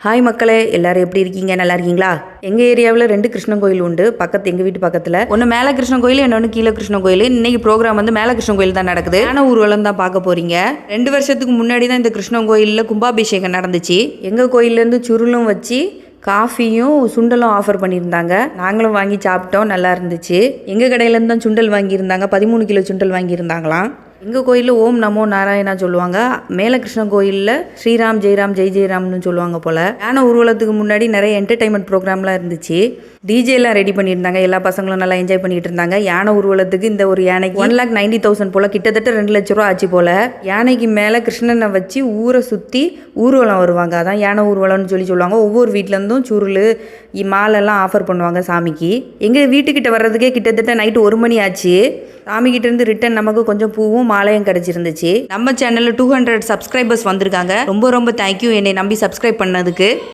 Hi மக்களே, எல்லாரும் எப்படி இருக்கீங்க? நல்லா இருக்கீங்களா? எங்கள் ஏரியாவில் 2 கிருஷ்ணன் கோயில் உண்டு. எங்கள் வீட்டு பக்கத்தில் ஒன்று மேலே கிருஷ்ணன் கோயில், இன்னொன்று கீழே கிருஷ்ணன் கோயில். இன்னைக்கு ப்ரோக்ராம் வந்து மேலே கிருஷ்ணன் கோயில் தான் நடக்குது. யானை ஊர்வலம் தான் பார்க்க போறீங்க. 2 வருஷத்துக்கு முன்னாடி தான் இந்த கிருஷ்ணன் கோயிலில் கும்பாபிஷேகம் நடந்துச்சு. எங்கள் கோயிலேருந்து சுருளும் வச்சு காஃபியும் சுண்டலும் ஆஃபர் பண்ணியிருந்தாங்க. நாங்களும் வாங்கி சாப்பிட்டோம், நல்லா இருந்துச்சு. எங்கள் கடையிலேருந்து தான் சுண்டல் வாங்கியிருந்தாங்க. 13 கிலோ சுண்டல் வாங்கியிருந்தாங்களாம். எங்கள் கோயிலில் ஓம் நமோ நாராயணா சொல்லுவாங்க. மேலே கிருஷ்ணன் கோயிலில் ஸ்ரீராம் ஜெய்ராம் ஜெய் ஜெயராம்னு சொல்லுவாங்க போல். யானை ஊர்வலத்துக்கு முன்னாடி நிறைய என்டர்டைன்மெண்ட் ப்ரோக்ராம்லாம் இருந்துச்சு. டிஜேலாம் ரெடி பண்ணியிருந்தாங்க. எல்லா பசங்களும் நல்லா என்ஜாய் பண்ணிட்டு இருந்தாங்க. யானை ஊர்வலத்துக்கு இந்த ஒரு யானைக்கு 1,90,000 போல், கிட்டத்தட்ட 2 லட்ச ரூபா ஆச்சு போல். யானைக்கு மேலே கிருஷ்ணனை வச்சு ஊரை சுற்றி ஊர்வலம் வருவாங்க. அதான் யானை ஊர்வலம்னு சொல்லுவாங்க. ஒவ்வொரு வீட்டிலேருந்தும் சுருள் மாலெல்லாம் ஆஃபர் பண்ணுவாங்க சாமிக்கு. எங்கள் வீட்டுக்கிட்ட வர்றதுக்கே கிட்டத்தட்ட நைட்டு 1 மணி ஆச்சு. சாமிக்கிட்ட இருந்து ரிட்டன் நமக்கு கொஞ்சம் பூவும் மாலையும் கிடச்சிருந்துச்சு. நம்ம சேனலில் 200 சப்ஸ்கிரைபர்ஸ் வந்திருக்காங்க. ரொம்ப ரொம்ப தேங்க்யூ என்னை நம்பி சப்ஸ்கிரைப் பண்ணதுக்கு.